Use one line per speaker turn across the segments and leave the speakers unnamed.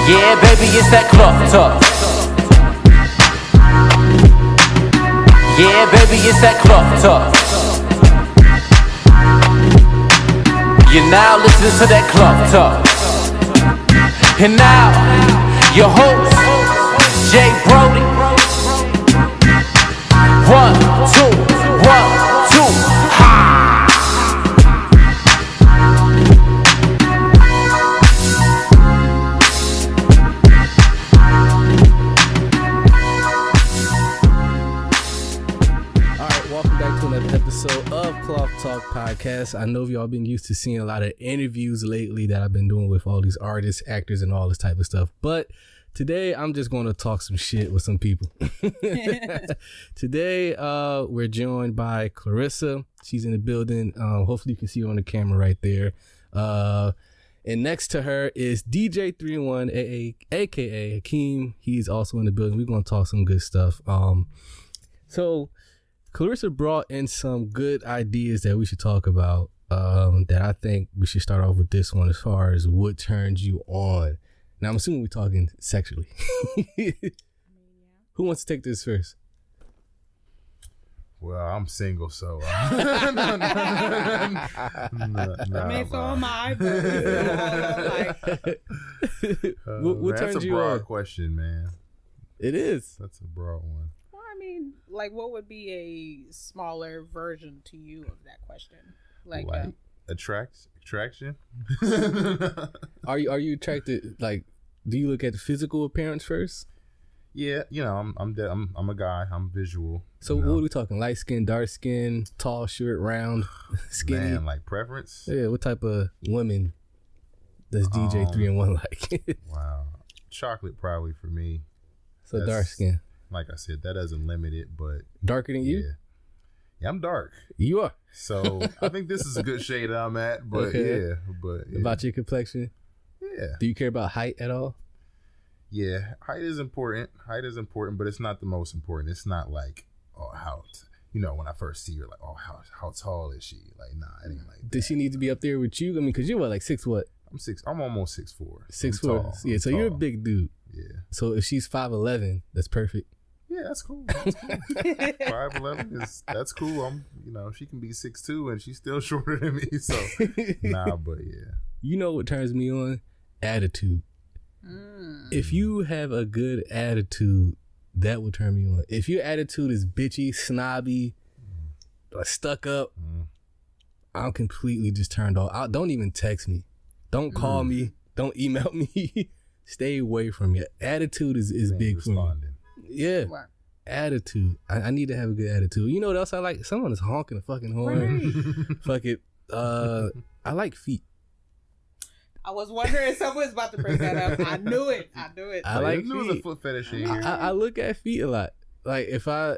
Yeah, baby, it's that cloth talk. Yeah, baby, it's that cloth talk. You're now listening to that cloth talk. And now, your host, J Brodie. 1, 2, 1, 2, ha!
Episode of Cloth Talk Podcast. I know y'all been used to seeing a lot of interviews lately that I've been doing with all these artists, actors, and all this type of stuff. But today, I'm just going to talk some shit with some people. Today, we're joined by Clarissa. She's in the building. Hopefully, you can see her on the camera right there. And next to her is DJ 3N1, aka Hakeem. He's also in the building. We're going to talk some good stuff. So Clarissa brought in some good ideas that we should talk about, that I think we should start off with this one as far as what turns you on. Now, I'm assuming we're talking sexually. Who wants to take this first?
Well, I'm single, so...
So am I.
What turns you on?
That's a broad question, man.
It is.
That's a broad one.
Like, what would be a smaller version to you of that question? Like
attraction?
Are you attracted? Like, do you look at the physical appearance first?
Yeah, I'm a guy. I'm visual.
So what are we talking? Light skin, dark skin, tall, short, round, skinny?
Man, like preference?
Yeah. What type of women does DJ 3N1 like?
Wow, chocolate probably for me.
So that's, dark skin.
Like I said, that doesn't limit it, but
darker than you?
Yeah, I'm dark.
You are.
So I think this is a good shade that I'm at, but yeah.
About your complexion?
Yeah.
Do you care about height at all?
Yeah, height is important, but it's not the most important. It's not like, oh, how, when I first see her, like, oh, how tall is she? Like, nah, it ain't like that.
Does she need to be up there with you? I mean, because you're what, like 6 what?
I'm almost 6'4".
6'4". Yeah, so you're a big dude.
Yeah.
So if she's 5'11", that's perfect.
Yeah, that's cool. 5'11", that's cool. She can be 6'2" and she's still shorter than me. So nah, but yeah.
You know what turns me on? Attitude. If you have a good attitude, that will turn me on. If your attitude is bitchy, snobby, or stuck up, I'm completely just turned off. Don't even text me. Don't call me. Don't email me. Stay away from me. Attitude is big for me. Yeah. Wow. Attitude. I need to have a good attitude. You know what else I like? Someone is honking a fucking horn. Right. Fuck it. I like feet.
I was wondering if someone was about to bring that up. I knew it.
I like feet.
There was a foot fetish in here.
I look at feet a lot. Like if I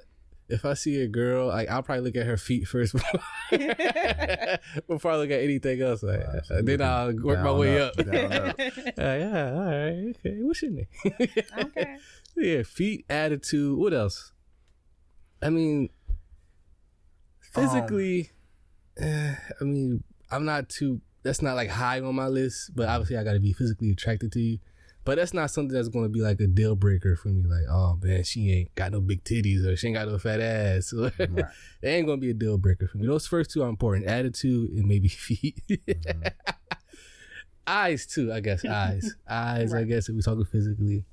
see a girl, like I'll probably look at her feet first before I look at anything else. Like, then I'll work my way up. Yeah, all right, okay. What's your name?
Okay.
Yeah, feet, attitude. What else? I mean, physically, I'm not too. That's not like high on my list. But obviously, I got to be physically attracted to you. But that's not something that's going to be like a deal breaker for me. Like, oh man, she ain't got no big titties or she ain't got no fat ass. Right. It ain't going to be a deal breaker for me. Those first two are important. Attitude and maybe feet. Eyes too, I guess. Eyes, right. I guess if we're talking physically.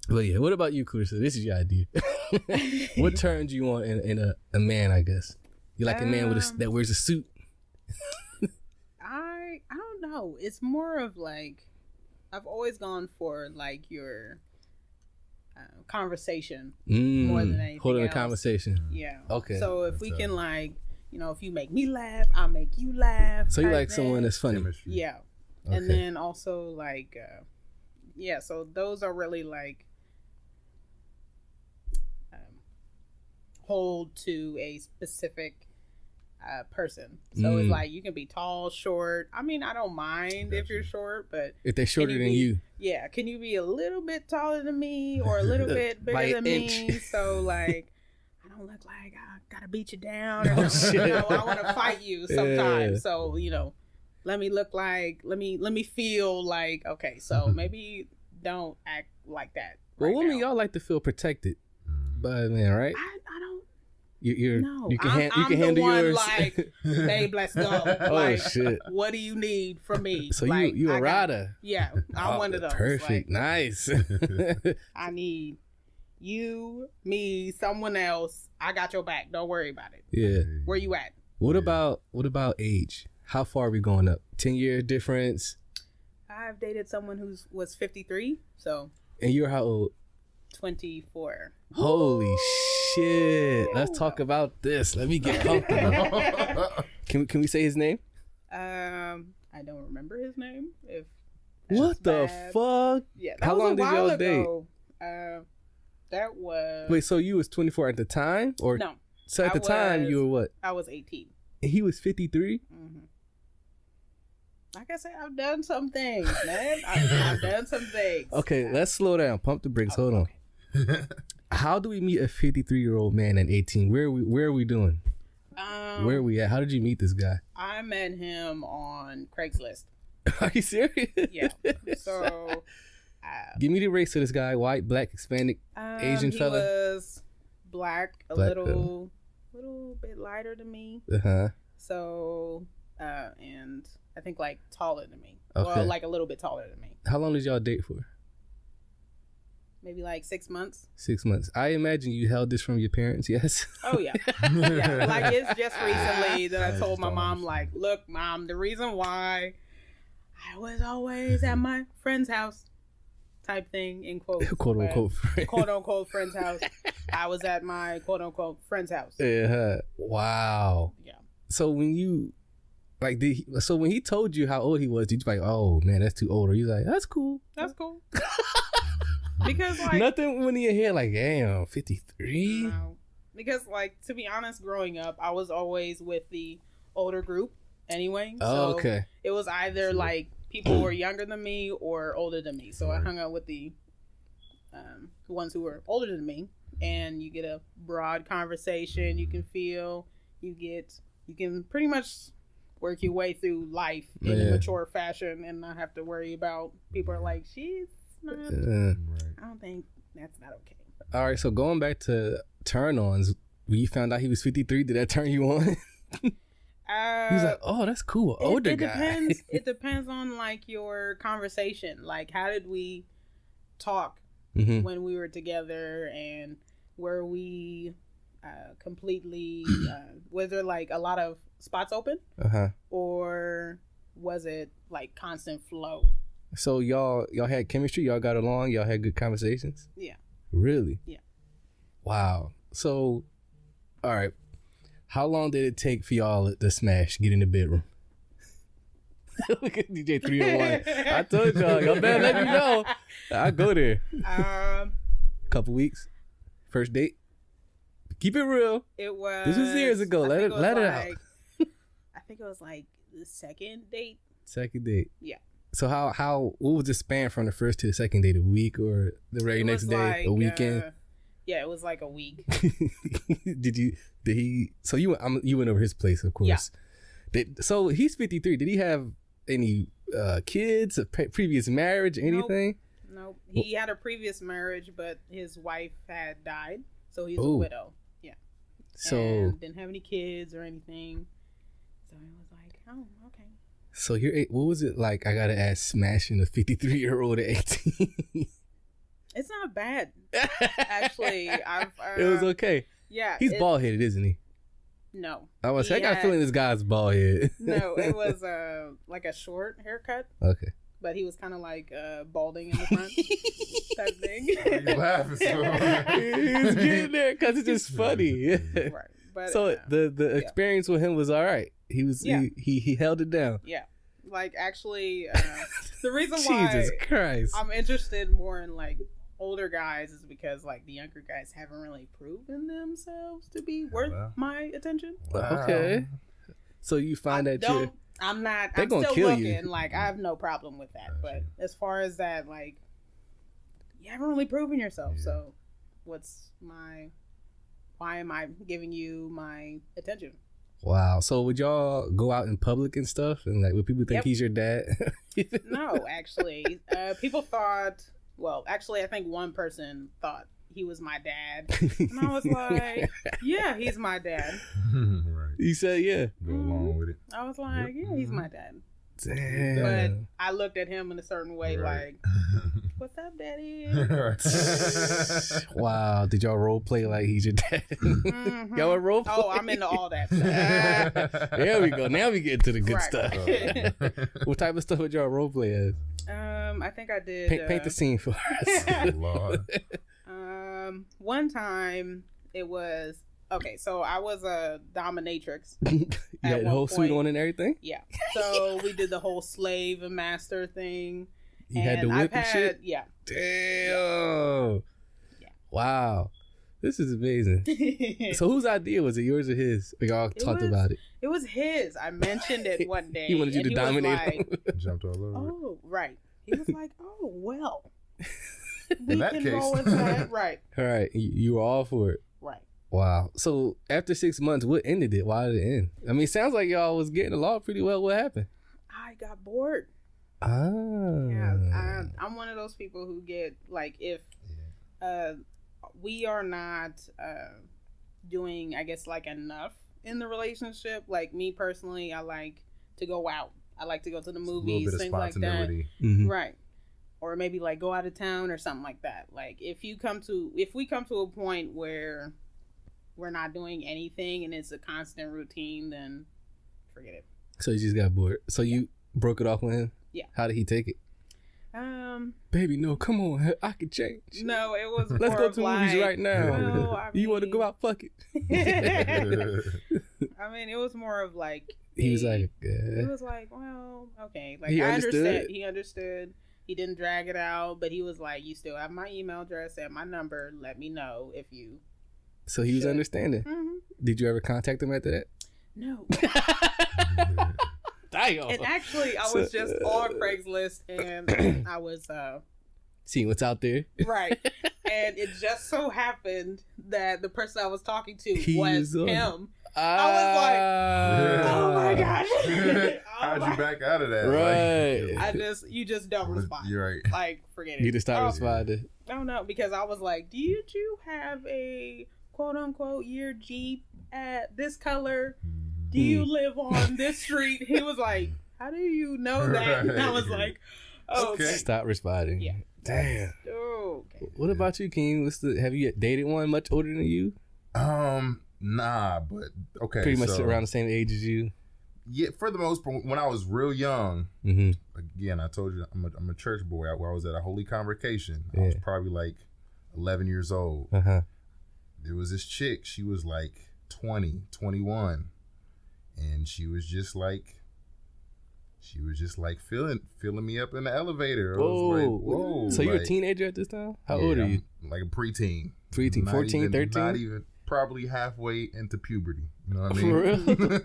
But yeah, what about you, Clarissa? This is your idea. What turns you on in a man, I guess? You like a man that wears a suit?
I don't know. It's more of like, I've always gone for like your conversation more than anything
holding
else.
A conversation.
Yeah.
Okay.
So if we can like, if you make me laugh, I'll make you laugh.
So you like someone that's funny.
Yeah. Okay. And then also like, so those are really like hold to a specific person. So it's like you can be tall, short. I mean, I don't mind if you're short, but
if they're shorter than you,
yeah, can you be a little bit taller than me or a little bit bigger than me? So like, I don't look like I gotta beat you down. Or I want to fight you sometimes. Yeah. So let me look like, let me feel like, okay, so maybe don't act like that.
Well,
right
women,
now.
y'all like to feel protected by a man, right?
I don't.
You
No,
you can
I'm
handle
the one
yours.
like, babe, let's go.
Oh,
Like,
shit.
what do you need from me?
So
like,
you a
I got-
rider.
Yeah, I'm
Oh,
one of those.
Perfect.
Like,
Nice.
I need you, me, someone else. I got your back. Don't worry about it.
Yeah.
Where you at?
What about age? How far are we going up? 10-year difference?
I've dated someone who was 53, so
And you're how old?
24.
Holy shit. Let's talk about this. Let me get comfortable. Can we say his name?
I don't remember his name. If
What the
bad.
fuck?
Yeah, that
How
was
long
a
did
while
y'all date?
ago. That was
Wait, so you was 24 at the time? Or
no.
so at
I
the time
was-
you were what?
I was 18.
And he was 53?
Mm-hmm. Like I said, I've done some things, man. I've done some things.
Okay, let's slow down. Pump the brakes. Hold on.
okay.
How do we meet a 53-year-old man at 18? Where are we doing? Where are we at? How did you meet this guy?
I met him on Craigslist.
Are you serious?
Yeah. So,
Give me the race of this guy. White, black, Hispanic, Asian
he
fella?
was black, a
Black
little bit lighter than me.
Uh-huh.
So, and I think like taller than me.
Okay.
Well, like a little bit taller than me.
How long did y'all date for?
Maybe like 6 months.
6 months. I imagine you held this from your parents, yes?
Oh yeah. Yeah. Like it's just recently that I
I
told
just
my
don't
mom, like, look, mom, the reason why I was always at my friend's house type thing in quotes.
Quote unquote.
Quote unquote friend's house. I was at my quote unquote friend's house.
Yeah. Wow.
Yeah.
So when you like when he told you how old he was, did you like, oh man, that's too old? Or you like, that's cool.
That's cool. Because like
Nothing went in your head like, damn, 53?
no. Because like to be honest, growing up, I was always with the older group anyway.
Oh,
So
okay.
it was either like people who were younger than me or older than me. So I hung out with the ones who were older than me, and you get a broad conversation. You can feel, you can pretty much work your way through life in a
Yeah.
mature fashion, and not have to worry about people are like, she's not.
Right.
I don't think that's not okay.
All right, so going back to turn-ons, when you found out he was 53, did that turn you on? He's like, oh, that's cool, older
it
guy.
depends. It depends on like your conversation. Like, how did we talk
Mhm.
when we were together, and were we completely? Was there like a lot of spots open,
Uh-huh.
or was it like constant flow?
So y'all had chemistry, y'all got along, y'all had good conversations?
Yeah.
Really?
Yeah.
Wow. So, all right. How long did it take for y'all to smash, get in the bedroom? Look at DJ 3N1. I told y'all better let me know. I'll go there. Couple weeks. First date. Keep it real.
It was.
This was years ago.
I
Let
think
it
was
out.
like- I think it was like the second date.
Second date.
Yeah.
So what was the span from the first to the second date? A week or the very
It
next
was
day? A
like,
weekend?
Yeah, it was like a week.
So you went over his place, of course. So he's 53. Did he have any kids, a previous marriage, anything?
Nope. He had a previous marriage, but his wife had died, so he's a
Ooh.
widow. Yeah.
So
And didn't have any kids or anything. So it was like, oh, okay.
so what was it like? I gotta ask, smashing a 53-year-old at 18.
It's not bad, actually. I've.
It was okay.
Yeah.
He's bald headed, isn't he?
No.
I was.
He
I got a
had-
feeling this guy's bald headed.
No, it was like a short haircut,
Okay.
but he was kind of like balding in the front type thing.
You laughing so
He's getting there because it's just funny.
Right. But
So the experience with him was all right. He was
Yeah.
he held it down.
yeah, like actually, the reason why
Jesus Christ.
I'm interested more in like older guys is because like the younger guys haven't really proven themselves to be worth
Wow.
my attention.
Okay. So you find that you're
I'm not.
They're
I'm
gonna
still
kill
looking.
you.
Like I have no problem with that.
Gotcha.
But as far as that, like, you haven't really proven yourself.
Yeah.
So, why am I giving you my attention?
wow. So would y'all go out in public and stuff, and like would people think
Yep.
he's your dad?
No, actually, people thought Well, actually, I think one person thought he was my dad. And I was like, yeah, he's my dad.
Right.
You said, yeah.
Go along with it.
I was like, yeah, he's my dad.
Damn.
But I looked at him in a certain way,
Right.
like, what's up, daddy?
Wow. Did y'all role play like he's your dad?
Mhm.
Y'all a role play?
Oh, I'm into all that stuff.
There we go. Now we get to the good
Right.
stuff. What type of stuff would y'all role play as?
I think I did.
Paint the scene for us.
Lord.
One time it was okay. So I was a dominatrix.
You had the
one
whole suit
point.
on and everything?
Yeah. So we did the whole slave and master thing.
You had the whip and shit?
Yeah.
Damn.
Yeah.
Wow. This is amazing. So whose idea was it? Yours or his? Or y'all talked about it?
It was his. I mentioned it one day.
He wanted you to
and he was
dominate
like,
him.
Jumped all over it.
oh, right. He was like, oh, well. We
In that
can
case.
roll with that. Right.
All right. You were all for it.
Right.
Wow. So after 6 months, what ended it? Why did it end? I mean, it sounds like y'all was getting along pretty well. What happened?
I got bored.
Ah.
Yeah, I'm one of those people who get like if we are not doing, I guess, like enough in the relationship. Like me personally, I like to go out. I like to go to the
A
movies,
little bit of
things like that.
spontaneity.
Mhm.
Right. Or maybe like go out of town or something like that. Like if we come to a point where we're not doing anything and it's a constant routine, then forget it.
So you just got bored. So you broke it off with him?
Yeah.
How did he take it? Baby, no, come on. I can change.
No, it was
Let's
more
go
of
to the movies
like,
right now.
well, I
You want to
mean-
go out? Fuck it.
I mean, it was more of like
He was like,
he was like, well, okay. Like
He
I
understood.
understood. He understood. He didn't drag it out, but he was like, you still have my email address and my number. Let me know if you.
so he was
Shit.
understanding.
Mm-hmm.
Did you ever contact him after that?
No.
Damn.
And actually, I was just on Craigslist and I was
See what's out there.
right, and it just so happened that the person I was talking to
He
was
was on.
him.
Ah.
Oh my gosh!
How'd you back out of that?
Right.
You just don't respond.
You're right.
Like, forget it.
You just start
Oh,
responding.
No, because I was like, "Did you have a quote unquote year Jeep at this color? Do you live on this street?" He was like, "How do you know that?" And I was like, "Oh, okay."
Stop responding.
Yeah.
Damn.
Oh, okay.
What about you, King? Have you dated one much older than you?
Nah, but okay.
Pretty much
so,
around the same age as you.
Yeah, for the most part, when I was real young,
Mm-hmm.
again, I told you I'm a church boy. I was at a holy convocation. I was probably like 11 years old.
Uh-huh.
There was this chick. She was like 20, 21, and she was just like filling me up in the elevator. I was like, whoa.
So you're a
like,
teenager at this time? How old are you?
I'm like a preteen.
Preteen,
Not
14,
even-
13?
Not even, probably halfway into puberty. You know what I mean?
For real?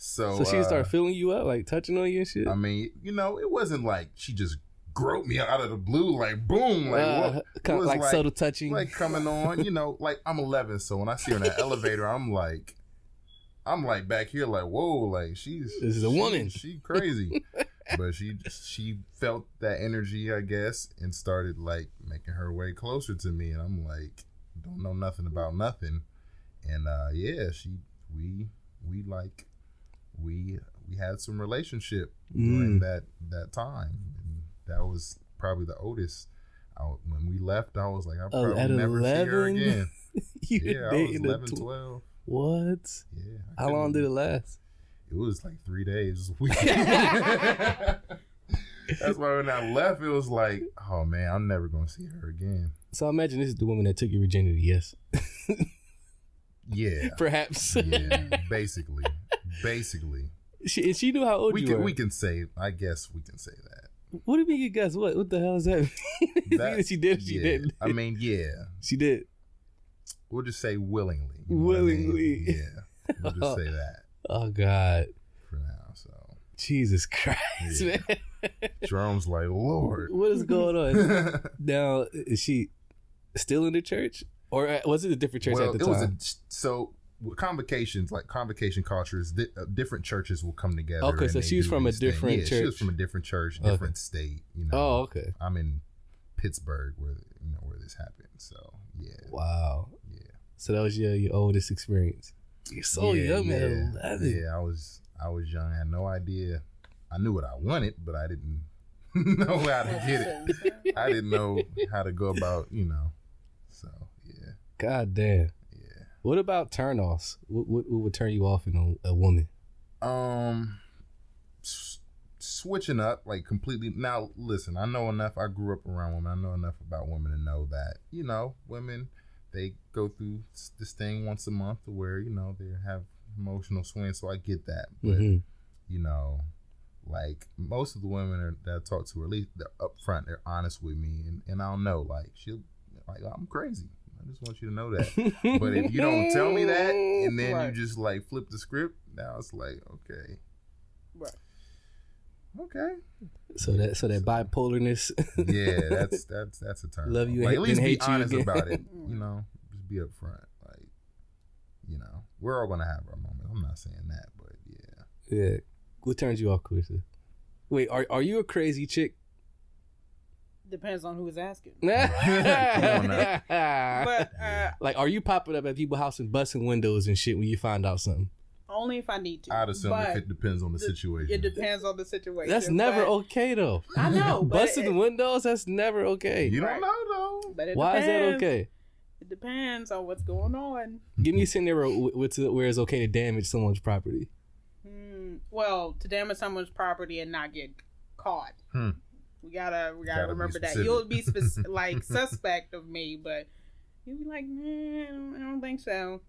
So
So she started filling you up, like touching on you and shit?
I mean, it wasn't like she just groped me out of the blue, like boom, like what?
kind of
was
like subtle touching.
like coming on, like I'm 11, so when I see her in that elevator, I'm like back here, like whoa, like
This is a woman.
She crazy, but she felt that energy, I guess, and started like making her way closer to me, and I'm like, don't know nothing about nothing, and we had some relationship during that time, and that was probably the oldest. When we left, I was like, I'll probably
at
never see her
11?
again.
You
Yeah, I was
dating
11, 12.
What?
Yeah.
How long did it last?
It was like 3 days. That's why when I left, it was like, oh man, I'm never gonna see her again.
So I imagine this is the woman that took your virginity, yes?
Yeah.
Perhaps.
Yeah. Basically.
She knew how old you were.
We can say. I guess we can say that.
What do you mean you guys? What the hell is that?
That-
She did. She
yeah.
didn't.
I mean, yeah.
She did.
We'll just say willingly. You know what I mean?
Willingly.
Yeah. We'll just say that
Oh God.
for now. So
Jesus Christ,
Yeah.
man.
Jerome's like, Lord.
What is going on? Now, is she still in the church? Or was it a different church at the time?
So with convocations, like convocation cultures, different churches will come together.
Okay,
and
so
they
she was
do
from a
these things.
different
Yeah, she was
church.
from a different church,
Okay.
different state. You know.
Oh, okay.
I'm in Pittsburgh, where this happened. So yeah.
Wow.
Yeah.
So that was your oldest experience. You're so young, man. 11.
Yeah, I was young. I had no idea. I knew what I wanted, but I didn't know how to get it. I didn't know how to go about, So yeah.
God damn.
Yeah.
What about turn-offs? What would turn you off in a woman?
Switching up, like, completely. Now, listen, I know enough. I grew up around women. I know enough about women to know that, women, they go through this thing once a month where, they have emotional swings. So I get that. But, like, most of the women that I talk to, or at least they're upfront, they're honest with me. And I'll know, like, I'm crazy. I just want you to know that. But if you don't tell me that, and then you just, like, flip the script, now it's like, okay.
Right.
Okay.
So that bipolarness.
Yeah, that's a turn.
Love you,
like, at least be
hate you
honest
again.
about it. Just be upfront. Like, we're all gonna have our moments. I'm not saying that, but yeah.
Yeah. What turns you off, Clarissa? Wait, are you a crazy chick?
Depends on who is asking.
Come on now.
But
like, are you popping up at people's house and busting windows and shit when you find out something?
only if I need to.
I'd assume if it depends on the situation.
It depends on the situation.
That's never okay though.
I know.
Busting the windows, that's never okay.
You don't know though.
But
why is that okay?
It depends on what's going on.
Give me a scenario where it's okay to damage someone's property.
Well, to damage someone's property and not get caught. We gotta remember that. You'll be like suspect of me, but you'll be like, man, I don't think so.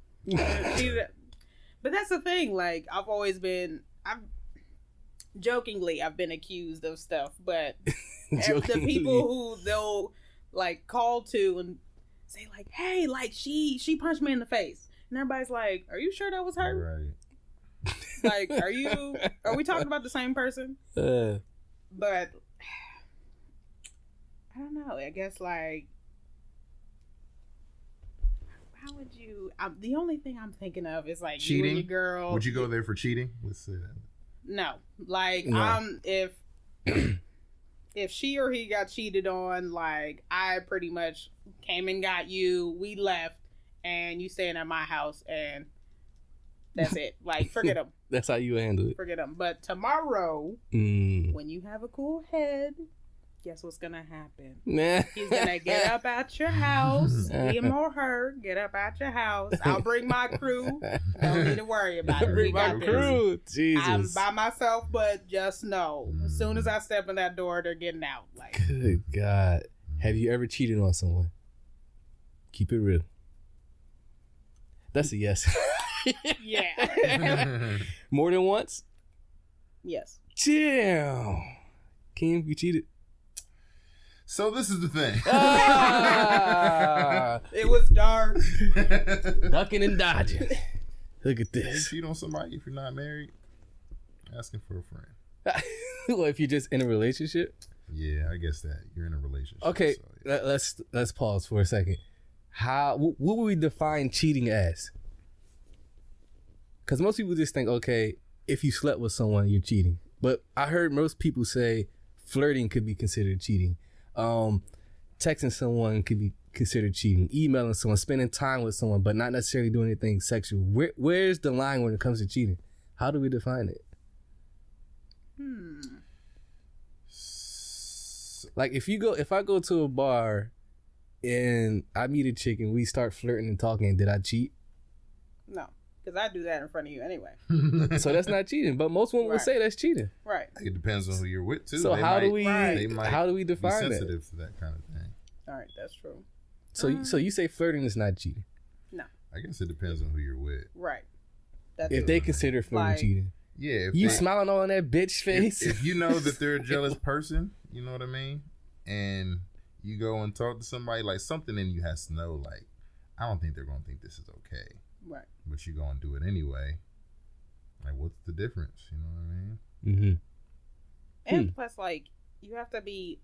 But that's the thing. Like, I've been accused of stuff, but the people who they'll like call to and say like, hey, like she punched me in the face, and everybody's like, are you sure that was her?
Right.
Like, are we talking about the same person? But I don't know. I guess like, how would you? The only thing I'm thinking of is like
cheating.
You and your girl.
Would you go there for cheating? Let's say that.
No, like if she or he got cheated on, like I pretty much came and got you. We left, and you staying at my house, and that's it. Like, forget them.
That's how you handle it.
Forget them. But tomorrow, when you have a cool head, guess what's gonna happen? He's gonna get up at your house. Him or her, get up at your house. I'll bring my crew. Don't need to worry about it.
Bring my crew. Jesus.
I'm by myself, but just know, as soon as I step in that door, they're getting out. Like,
good God. Have you ever cheated on someone? Keep it real. That's a yes.
Yeah.
More than once?
Yes.
Damn. Kim, you cheated?
So this is the thing.
It was dark.
Ducking and dodging. Look at
You
this.
cheat on somebody if you're not married, asking for a friend.
Well, if you're just in a relationship?
Yeah, I guess that you're in a relationship.
Okay,
so, yeah.
let's pause for a second. What would we define cheating as? Because most people just think, okay, if you slept with someone, you're cheating. But I heard most people say flirting could be considered cheating. Texting someone could be considered cheating. Emailing someone, spending time with someone, but not necessarily doing anything sexual. Where's the line when it comes to cheating? How do we define it? Like if I go to a bar and I meet a chick and we start flirting and talking, did I cheat?
No, because I do that in front of you anyway.
So that's not cheating, but most women would say that's cheating.
Right.
It depends on who you're with too.
So how do we define
be sensitive to that kind of thing?
All right, that's true.
So you say flirting is not cheating?
No.
I guess it depends on who you're with.
Right. That's
if they consider flirting cheating.
Yeah.
You smiling on that bitch face.
If you know that they're a jealous person, you know what I mean? And you go and talk to somebody, like something in you has to know, like, I don't think they're going to think this is okay.
Right.
But you go and do it anyway. Like, what's the difference? You know what I mean?
Mm-hmm.
And plus, like, you have to be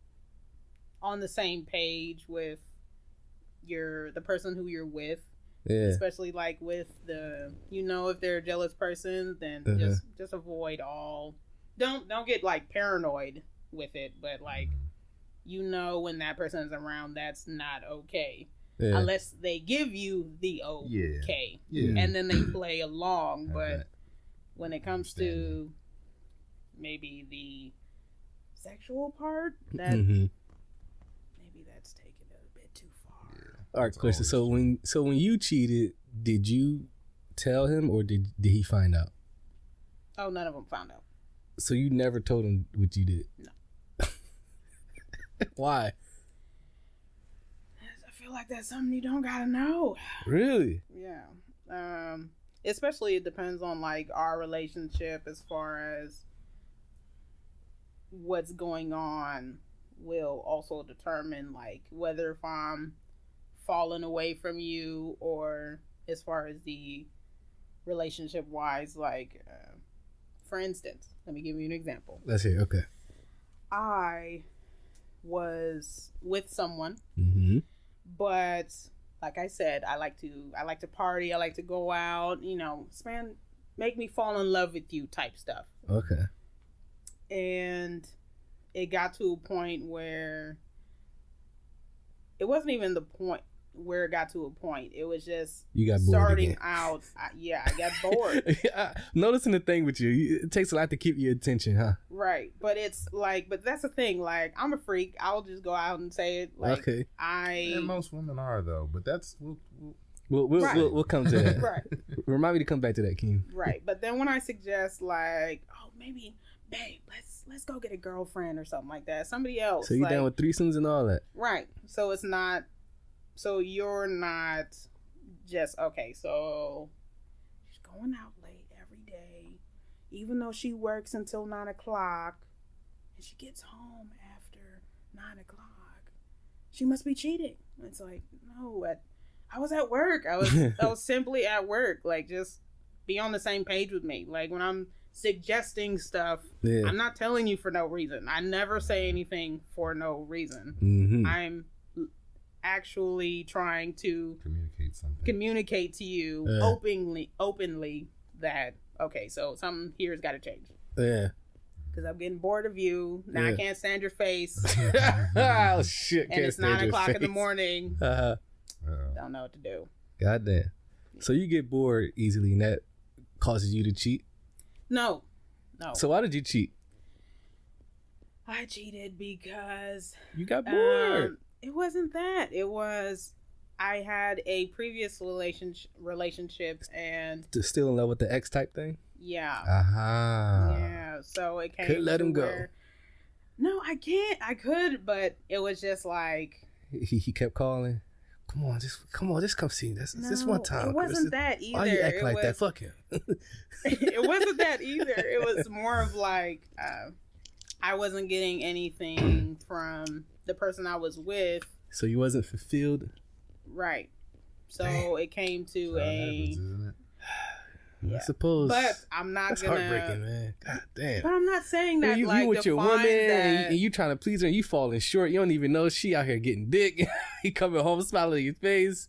on the same page with the person who you're with.
Yeah.
Especially like with if they're a jealous person, then just avoid all. Don't get like paranoid with it, but like, you know when that person is around, that's not okay.
Yeah.
Unless they give you the okay.
Yeah.
And then they play along. But
Okay.
when it comes to maybe the sexual part, that
Mhm.
maybe that's taken it a bit too far.
All right, Clarissa. So when you cheated, did you tell him or did he find out?
Oh, none of them found out.
So you never told him what you did?
No.
Why?
I feel like that's something you don't gotta know.
Really?
Yeah. Especially it depends on like our relationship as far as what's going on will also determine like whether if I'm falling away from you or as far as the relationship wise, like for instance, let me give you an example.
Let's hear. Okay.
I was with someone,
Mm-hmm.
but like I said, I like to party, I like to go out, you know, make me fall in love with you type stuff.
Okay.
And it got to a point where it wasn't even the point where it got to a point. It was just
You got bored
starting
again.
out. I got bored.
Noticing the thing with you, it takes a lot to keep your attention, huh?
Right. But it's like, but that's the thing. Like, I'm a freak. I'll just go out and say it. Like,
Okay.
And most women are though, but that's
We'll come to that.
Right.
Remind me to come back to that, Keem.
Right. But then when I suggest like, oh, maybe, babe, let's go get a girlfriend or something like that. Somebody else.
So you
like,
down with threesomes and all that?
Right. So it's not. So you're not just okay. So she's going out late every day, even though she works until 9:00, and she gets home after 9:00. She must be cheating. It's like, no, I was at work. I was simply at work. Like, just be on the same page with me. Like, when I'm suggesting stuff,
Yeah.
I'm not telling you for no reason. I never say anything for no reason.
Mm-hmm.
I'm actually trying to
communicate
to you openly that okay, so something here's got to change.
Yeah.
Because I'm getting bored of you now. I can't stand your face,
Oh shit!
and it's 9:00 in the morning. Don't know what to do.
Goddamn. So you get bored easily, and that causes you to cheat.
No.
So why did you cheat?
I cheated because
You got bored.
it wasn't that. It was I had a previous relationship and
Still in love with the ex type thing.
yeah. Yeah. So it came.
Could let him go.
No, I can't. I could, but it was just like
He kept calling. Come on, just come see this one time.
It wasn't that either.
Why you act like that? Fuck him.
It wasn't that either. It was more of like I wasn't getting anything from the person I was with.
So you wasn't fulfilled.
Right. So it came to
I suppose.
But I'm not
That's
gonna.
heartbreaking, man. God damn.
But I'm not saying that
you
like
with your
defines
woman
that.
and you trying to please her and you falling short. You don't even know she out here getting dick. He coming home smiling in your face.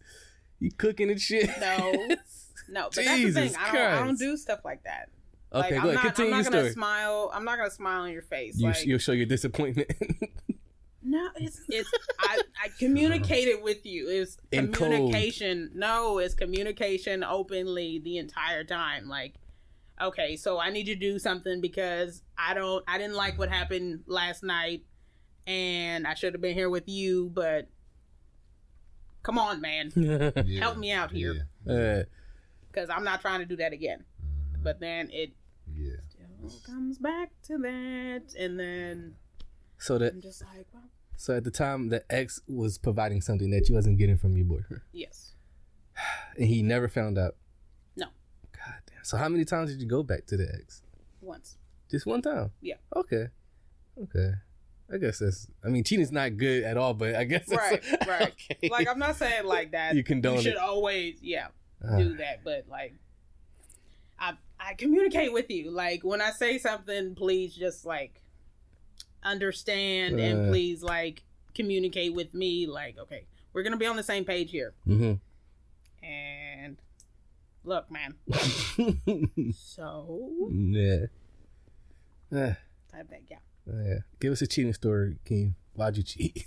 You cooking and shit.
No. But that's the thing.
Jesus
I
Christ.
don't do stuff like that.
Okay,
like,
go ahead. Continue your
I'm not gonna
story.
smile. I'm not gonna smile in your face. Like,
You'll show your disappointment.
no, it's I communicated with you. It's
In
communication. No, it's communication openly the entire time. Like, okay, so I need you to do something because I didn't like what happened last night, and I should have been here with you. But come on, man, help me out here because I'm not trying to do that again. But then it still comes back to that, and then I'm just like, well,
So at the time, the ex was providing something that you wasn't getting from your boyfriend.
yes.
And he never found out.
No.
God damn. So how many times did you go back to the ex?
Once.
Just one time?
Yeah.
Okay. I guess cheating's not good at all, but I guess
Right.
Okay.
Like, I'm not saying like that.
You condone
should
it.
always, do that. But like, I communicate with you. Like, when I say something, please just like understand and please like communicate with me. Like, okay, we're gonna be on the same page here.
Mm-hmm.
And look, man. So
Yeah.
type that,
Yeah. Give us a cheating story, Keem. Why'd you cheat?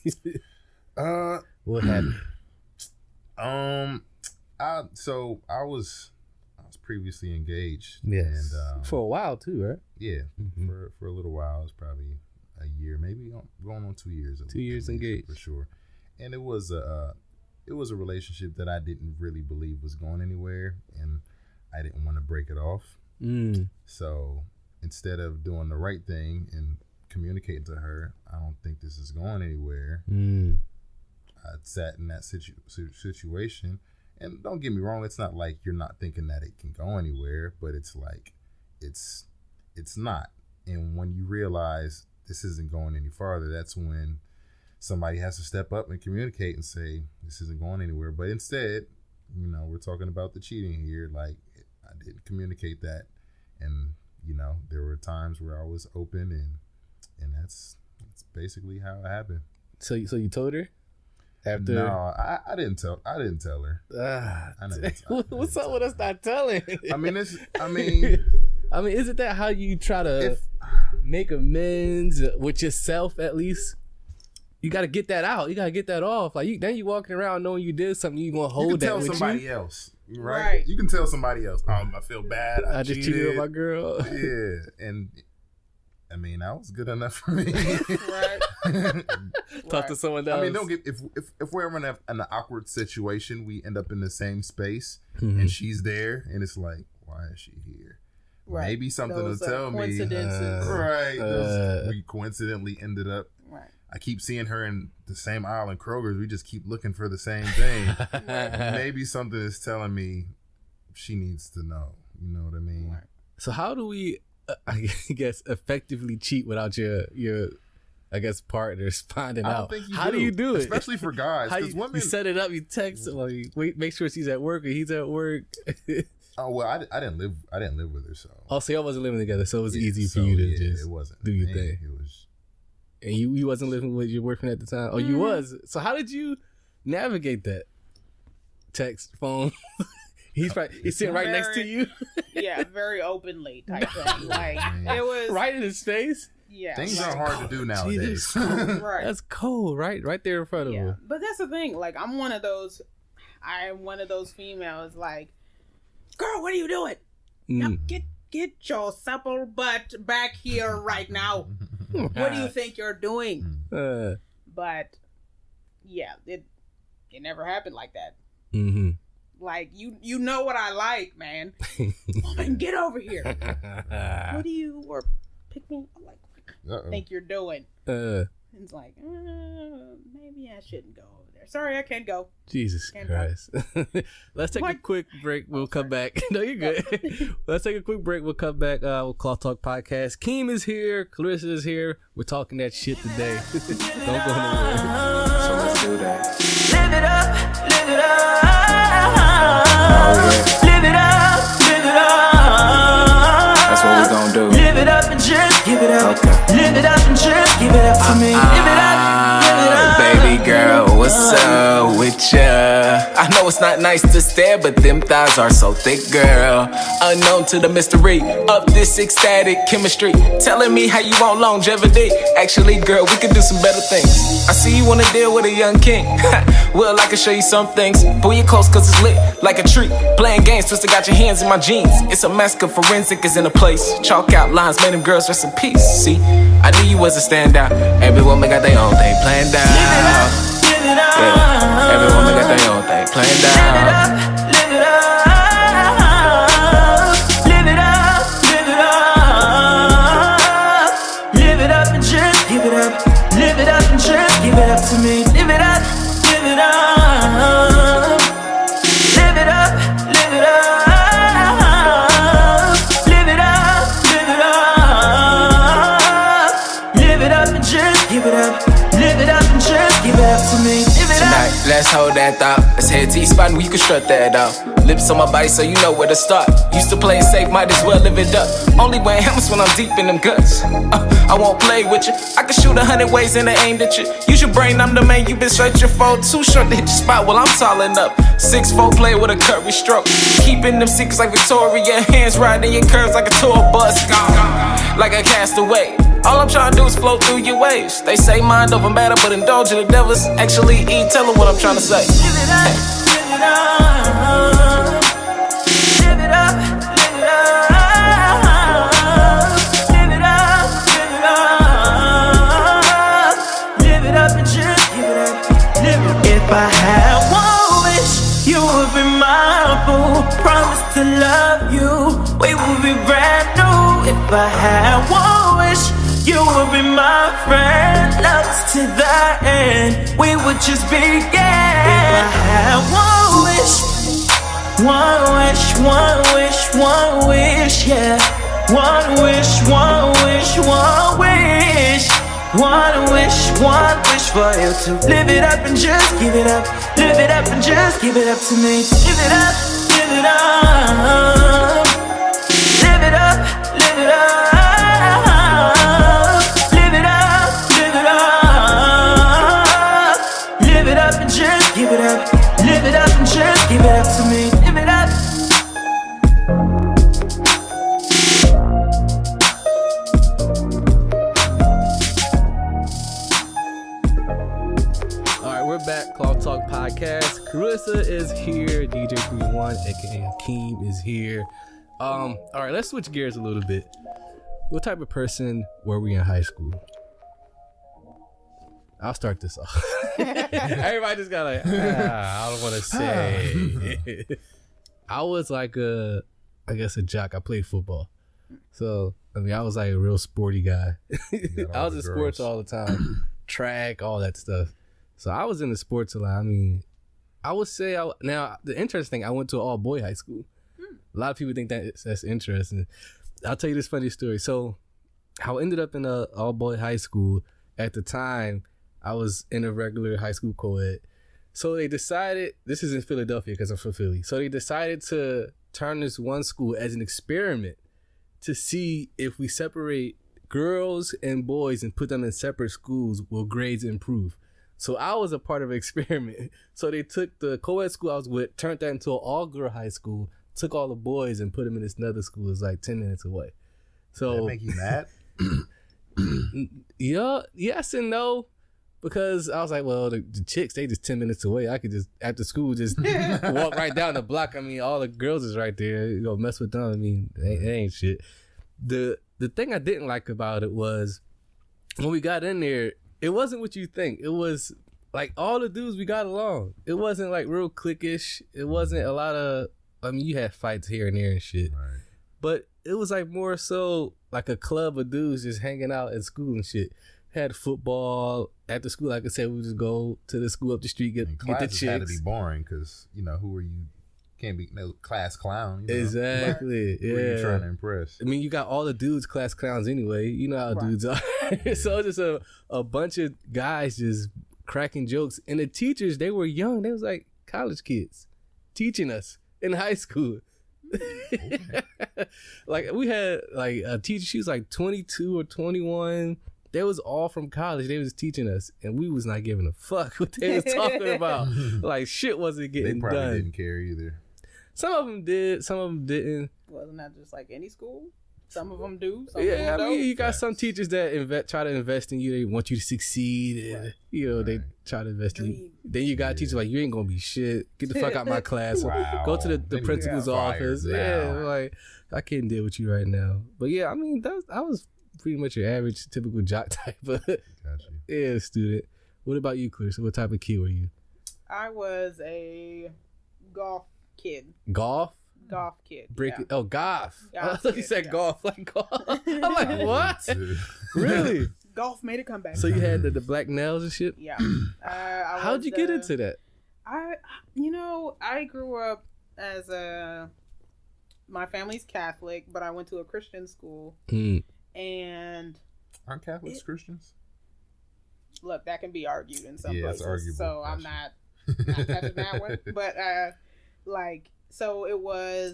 What happened?
I was previously engaged.
Yes.
And
For a while too, right?
yeah, for a little while. It was probably a year, maybe going on 2 years.
2 years engaged
for sure. And it was a relationship that I didn't really believe was going anywhere, and I didn't want to break it off. So instead of doing the right thing and communicating to her, I don't think this is going anywhere. I sat in that situation, and don't get me wrong, it's not like you're not thinking that it can go anywhere, but it's like it's not. And when you realize this isn't going any farther, that's when somebody has to step up and communicate and say this isn't going anywhere. But instead, we're talking about the cheating here. Like, I didn't communicate that, and there were times where I was open, and that's basically how it happened.
So you told her? After?
No, I didn't tell her.
What's up with us not telling?
I mean,
isn't that how you try to make amends with yourself at least? You got to get that out. You got to get that off. Like then you walking around knowing you did something, you gonna hold that with you.
You can tell somebody else, right? You can tell somebody else. I feel bad. I
just cheated with my girl.
Yeah, and I mean that was good enough for me.
Talk to someone else.
I mean, don't get if we're ever in an awkward situation, we end up in the same space, and she's there, and it's like, why is she here? Right. Maybe something to tell me. Right. We coincidentally ended up. Right. I keep seeing her in the same aisle in Kroger's. We just keep looking for the same thing. Maybe something is telling me she needs to know. You know what I mean? Right.
So how do we, I guess, effectively cheat without your I guess, partners finding out? How do you do it?
Especially for guys. Because women,
you set it up, you text, like, wait, make sure she's at work or he's at work.
Oh well, I didn't live with her, so.
Oh, so y'all wasn't living together, so it was easy for you to just do your thing.
It was.
And you wasn't living with your boyfriend at the time? Oh, you was? So how did you navigate that? Text, phone? He's sitting right next to you?
Yeah, very openly type thing. Like, it was...
Right in his face?
Yeah.
Things are hard to do nowadays.
Right.
That's cold, right? Right there in front of him.
But that's the thing. Like, I'm one of those females, like, girl, what are you doing? Now get your supple butt back here right now. What do you think you're doing? But yeah, it never happened like that. Mm-hmm. Like you know what I like, man. Woman, get over here. What do you or pick me? I'm like, what do you think you're doing? It's like, maybe I shouldn't go over there. Sorry, I can't go.
Jesus Christ. Let's take a quick break. We'll come back. No, you're good. Let's take a quick break. We'll come back. We'll Cloth Talk Podcast. Keem is here. Clarissa is here. We're talking that shit today. Don't go nowhere.
So let's do that.
Live it up. Live it up. Oh, yeah. Live it up. Live it up.
That's what we're gonna do.
Live it up and just give it up.
Okay.
Live it up and just give it up to me. Live it up.
Baby girl, what's up with ya? I know it's not nice to stare, but them thighs are so thick, girl. Unknown to the mystery of this ecstatic chemistry, telling me how you want longevity. Actually, girl, we could do some better things. I see you wanna deal with a young king. Well, I can show you some things. Pull you close cause it's lit like a tree. Playing games, twister got your hands in my jeans. It's a massacre, forensic is in a place. Chalk out lines, made them girls rest in peace. See, I knew you was a standout. Every woman got their own thing planned out.
Live it up, live it up.
Yeah, every woman got their own thing planned out.
Live it up, live it up. Live it up, live it up. Live it up and just give it up. Live it up and just give it up to me. Live it up, live it up. Live it up, live it up. Live it up, live it up. Live it up and just give it up. Live it up and just give it up to me.
Tonight, let's hold that thought. Let's head to each spot and we can strut that out. Lips on my body so you know where to start. Used to play it safe, might as well live it up. Only wearing helmets when I'm deep in them guts. I won't play with you. I can shoot 100 ways and I aimed at you. Use your brain, I'm the man you been searching for. Too short to hit your spot while I'm talling up. 6'4" player with a curvy stroke. Keeping them secrets like Victoria. Hands riding your curves like a tour bus. Like a castaway. All I'm trying to do is flow through your waves. They say mind over matter, but indulge in the devils. Actually eat, tell them what I'm trying to say.
Live it up, live it up. Live it up, live it up. Live it up, live it up. Live it up and just give it up. Live it. If I had one wish, you would be my boo. Promise to love you, we would be brand new. If I had one wish, you would be my friend. Love us to the end, we would just begin. If I had one wish, one wish, one wish, one wish, yeah. One wish, one wish, one wish. One wish for you to live it up and just give it up. Live it up and just give it up to me. Live it up, live it up. Live it up, live it up. Live it up, live it up. Live it up and just give it up. Live it up and just give it up to me. Live it up.
We're back, Cloth Talk Podcast. Clarissa is here. DJ 3N1, aka Akeem, is here. All right, let's switch gears a little bit. What type of person were we in high school? I'll start this off. Everybody just got like, I don't want to say. I was like I guess a jock. I played football. So, I mean, I was like a real sporty guy. I was in sports all the time. Track, all that stuff. So I was in the sports a lot. I mean, I would say, now, the interesting thing, I went to an all-boy high school. A lot of people think that's interesting. I'll tell you this funny story. So I ended up in an all-boy high school. At the time, I was in a regular high school co-ed. So they decided, this is in Philadelphia because I'm from Philly. So they decided to turn this one school as an experiment to see if we separate girls and boys and put them in separate schools, will grades improve. So I was a part of an experiment. So they took the co-ed school I was with, turned that into an all-girl high school, took all the boys and put them in this another school. It's like 10 minutes away. So
That make you mad?
Yeah, yes and no. Because I was like, well, the chicks, they just 10 minutes away. I could just, after school, just walk right down the block. I mean, all the girls is right there. You know, mess with them. I mean, it ain't shit. The thing I didn't like about it was when we got in there, it wasn't what you think. It was like all the dudes, we got along. It wasn't like real cliquish. It wasn't a lot of, I mean, you had fights here and there and shit.
Right.
But it was like more so like a club of dudes just hanging out at school and shit. Had football after school. Like I said, we would just go to the school up the street, get the
Classes
chicks.
had to be boring because, you know, who are you? Can't be no class clown. You know?
Exactly.
Who are you
Yeah.
trying to impress?
I mean, you got all the dudes class clowns anyway. You know how
Right.
dudes are. So just a bunch of guys just cracking jokes. And the teachers, they were young. They was like college kids teaching us in high school. Like we had like a teacher, she was like 22 or 21. They was all from college. They was teaching us, and we was not giving a fuck what they was talking about. Like shit wasn't
They
getting
probably
done.
didn't care either.
Some of them did, some of them didn't.
Wasn't that just like any school? Some of them do. Some
Yeah,
of
I
them
mean,
don't.
you got some teachers that try to invest in you. They want you to succeed, and you know they try to invest in you. Then you got teachers like, you ain't gonna be shit. Get the fuck out my class.
Wow.
Go to the
Then you
principal's
got fired
office.
now.
Yeah, like I can't deal with you right now. But yeah, I mean, I was pretty much your average, typical jock type of
Gotcha.
yeah student. What about you, Clarissa? What type of kid were you?
I was a golf kid.
Golf?
Golf kid.
Break
yeah.
it. Oh, golf. I
Golf
thought you
kid,
said
yeah.
golf. Like golf. I'm like, what? Really?
Golf made a comeback.
So you had the black nails and shit?
Yeah. I
How'd
was,
you get into that?
I grew up as my family's Catholic, but I went to a Christian school. And
Aren't Catholics Christians?
look, that can be argued in some
Yeah, it's
places.
arguable.
So I'm
Gotcha.
not touching that one. But so it was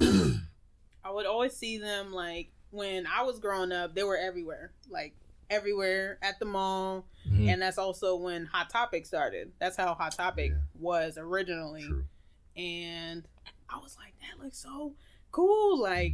I would always see them like when I was growing up, they were everywhere. Like everywhere at the mall.
Mhm.
And that's also when Hot Topic started. That's how Hot Topic was originally.
True.
And I was like, that looks so cool. Like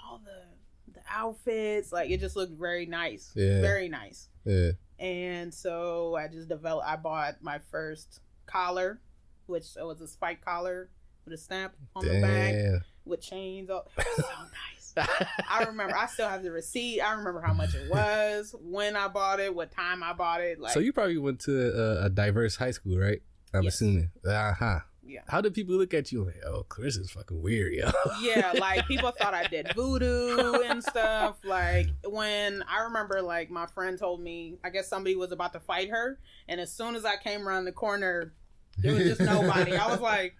all the the outfits, like it just looked very nice.
Yeah.
Very nice.
Yeah.
And so I bought my first collar, which was a spike collar with a stamp on the back with chains. Oh, it was so nice. I remember, I still have the receipt. I remember how much it was, when I bought it, what time I bought it. Like,
so you probably went to a diverse high school, right? I'm assuming.
Yeah.
How did people look at you like, oh, Clarissa's fucking weird, yo?
Yeah, like people thought I did voodoo and stuff. Like when I remember, like my friend told me, I guess somebody was about to fight her, and as soon as I came around the corner, there was just nobody. I was like,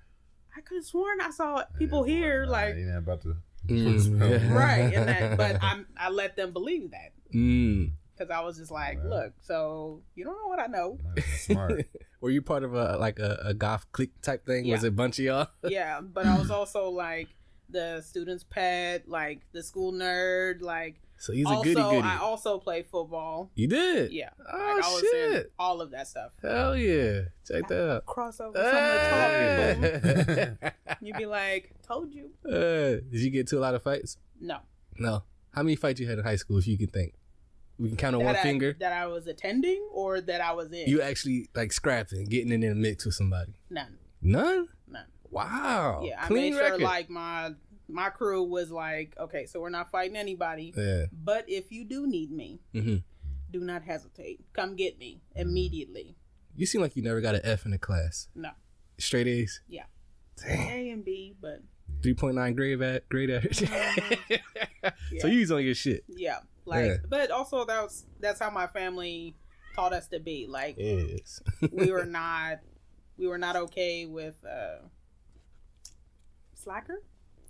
I could have sworn I saw people here, like
ain't about to.
right, and but I let them believe that. Because I was just like,
Wow.
look, so you don't know what I know.
Smart.
Were you part of a goth clique type thing?
Yeah.
Was it a bunch of y'all?
Yeah, but I was also like the student's pet, like the school nerd, like.
So he's a
Also,
goody goody.
I also played football.
You did?
Yeah.
Oh,
like, I was in
shit.
all of that stuff.
Hell yeah. Check that out.
Crossover. Some of the talking.
Hey.
You'd be like, told you.
Did you get to a lot of fights?
No.
No. How many fights you had in high school, if you can think? We can count on one finger.
That I was attending or that I was in?
You actually like scrapping, getting in the mix with somebody.
None.
None?
None.
Wow.
Yeah, I
Clean
made sure
record.
like my crew was like, okay, so we're not fighting anybody.
Yeah.
But if you do need me,
Mm-hmm.
do not hesitate. Come get me immediately.
You seem like you never got an F in the class.
No.
Straight A's?
Yeah.
Damn.
A and B, but
3.9 grade average.
yeah.
So you was on your shit.
Yeah. Like,
Yeah.
but also that's how my family taught us to be. Like,
Yes.
we were not okay with slacker,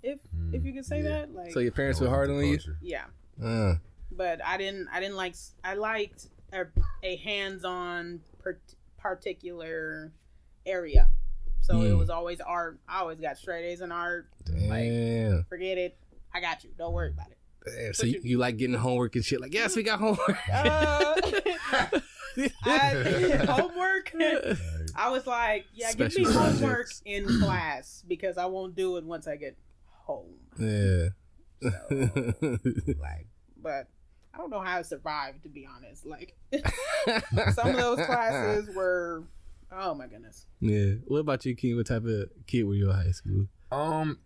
if you could say that. Like,
So your parents were hard on you?
yeah.
Uh.
But I liked a hands-on particular area. So it was always art. I always got straight A's in art.
Damn.
Like, forget it. I got you. Don't worry about it.
Damn. So you like getting homework and shit? Like, yes, we got homework.
Homework. I was like, yeah,
Special
give me homework
projects.
in class because I won't do it once I get home.
Yeah.
Like, but I don't know how I survived, to be honest. Like, some of those classes were, oh my goodness.
Yeah. What about you, King? What type of kid were you in high school?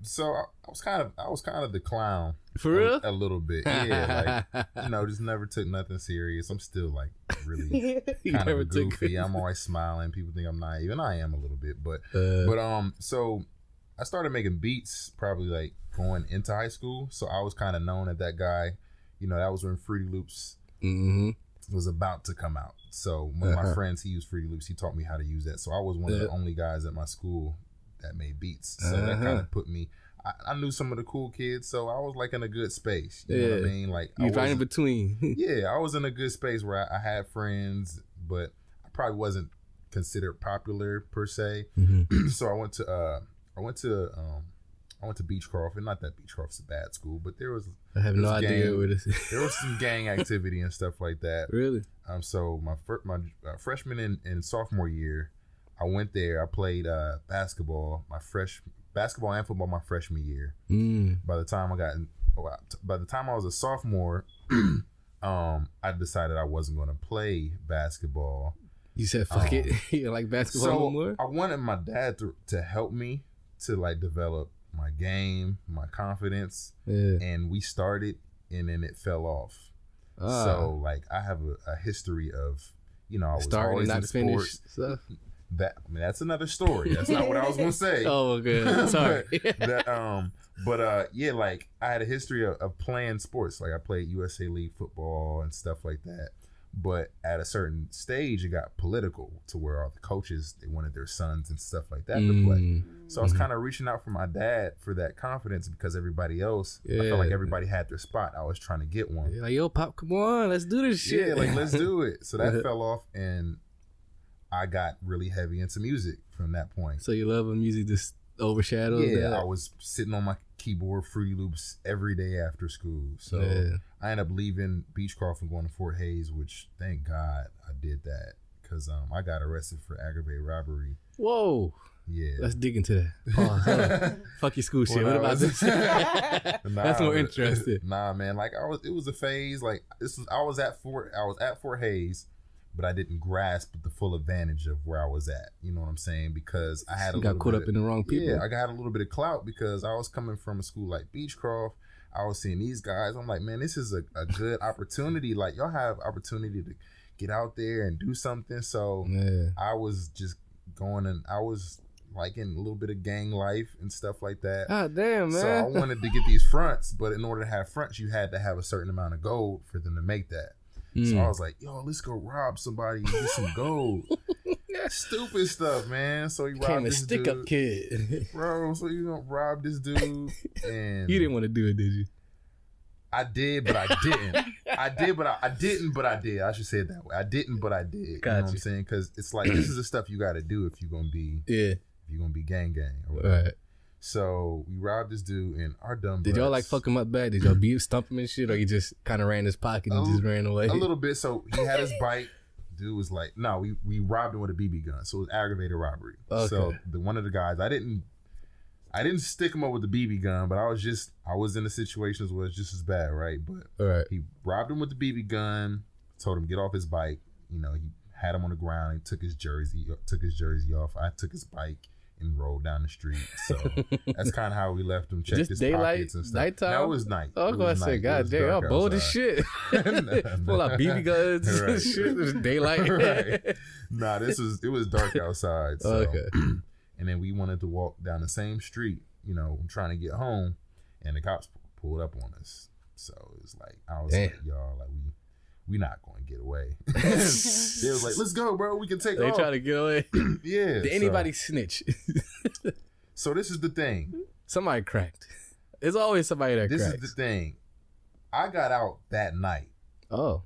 So I was kind of the clown.
For real?
A little bit. Yeah. Like, just never took nothing serious. I'm still like really
You
kind
never
of
took
goofy.
it.
I'm always smiling. People think I'm naive, and I am a little bit. But so I started making beats probably like going into high school. So I was kind of known as that guy. That was when Fruity Loops was about to come out. So one of my friends, he used Fruity Loops. He taught me how to use that. So I was one of the only guys at my school that made beats. So that kind of put me. I knew some of the cool kids, so I was like in a good space. You know what I mean? Like
you right in between.
Yeah, I was in a good space where I had friends, but I probably wasn't considered popular per se. So I went to Beechcroft, and not that Beechcroft's a bad school, but there was
I have no idea what this is.
there was some gang activity and stuff like that.
Really?
So my freshman and sophomore year, I went there. I played basketball and football my freshman year. By the time I was a sophomore, I decided I wasn't going to play basketball.
You said fuck it. You don't like basketball no more?
I wanted my dad to help me to like develop my game, my confidence, and we started, and then it fell off. So like I have a history of I was
starting
always
and not
in sports.
finished stuff.
That's another story. That's not what I was gonna say.
Oh, good. Sorry.
Yeah, like I had a history of playing sports. Like I played USA League football and stuff like that. But at a certain stage, it got political to where all the coaches, they wanted their sons and stuff like that to play. So I was kind of reaching out for my dad for that confidence because everybody else, I felt like everybody had their spot. I was trying to get one.
You're like, yo, Pop, come on, let's do this shit.
Yeah, like let's do it. So that fell off, and I got really heavy into music from that point.
So your love of music just overshadowed that?
I was sitting on my keyboard, Fruity Loops, every day after school. So I ended up leaving Beechcroft and going to Fort Hayes, which thank God I did that, because because I got arrested for aggravated robbery.
Whoa.
Yeah.
Let's dig into that. Pause. Hold on. Fuck your school shit. What about this? That's more interesting.
Nah, man. Like it was a phase. Like I was at Fort Hayes, but I didn't grasp the full advantage of where I was at. You know what I'm saying? Because I had
got caught up in the wrong people.
Yeah, I got a little bit of clout because I was coming from a school like Beechcroft. I was seeing these guys. I'm like, man, this is a good opportunity. Like y'all have opportunity to get out there and do something. So I was just going, and I was like in a little bit of gang life and stuff like that.
God damn, man.
So I wanted to get these fronts, but in order to have fronts, you had to have a certain amount of gold for them to make that. So I was like, yo, let's go rob somebody and get some gold. Stupid stuff, man. So you robbed this
stick
dude.
Up kid.
Bro, so you gonna rob this dude, and
You didn't want to do it, did you?
I did, but I didn't. I didn't, but I did. I should say it that way. I didn't, but I did.
Gotcha.
You know what I'm saying? Because it's like, this is the stuff you got to do if you're gonna be gang or whatever.
Right.
So we robbed this dude, and our dumb
Did y'all like fuck him up bad? Did y'all beat, stump him and shit, or you just kind of ran his pocket and just ran away?
A little bit. So he had his bike. Dude was like, no, we robbed him with a BB gun. So it was aggravated robbery.
Okay.
So one of the guys, I didn't stick him up with the BB gun, but I was in the situations where it's just as bad, right? But he robbed him with the BB gun, told him to get off his bike. You know, he had him on the ground. He took his jersey off. I took his bike and rolled down the street. So that's kind of how we left him. Checked
just
his
daylight,
pockets and stuff.
nighttime.
No, it was night.
Oh, I was gonna say, God damn, y'all bold as shit. Full of BB guns and shit. It was daylight.
Right. Nah, it was dark outside. So.
Okay.
And then we wanted to walk down the same street, you know, trying to get home, and the cops pulled up on us. So it was like, I was like, y'all, like we not going to get away. They was like, let's go, bro. We can take off.
They try to get away.
Yeah.
Did anybody snitch?
So this is the thing.
Somebody cracked. There's always somebody that cracks.
This is the thing. I got out that night.
Oh.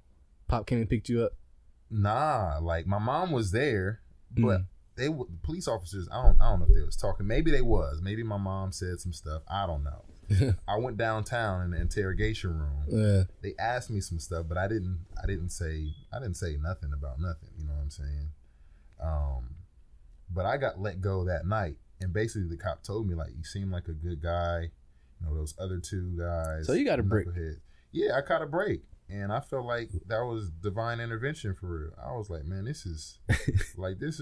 Pop came and picked you up?
Nah, like my mom was there, but they were police officers. I don't know if they was talking. Maybe they was. Maybe my mom said some stuff. I don't know. I went downtown in the interrogation room.
Yeah.
They asked me some stuff, but I didn't say nothing about nothing. You know what I'm saying? But I got let go that night, and basically the cop told me, like, you seem like a good guy. You know, those other two guys.
So you got a break.
Yeah, I caught a break. And I felt like that was divine intervention for real. I was like, man, this is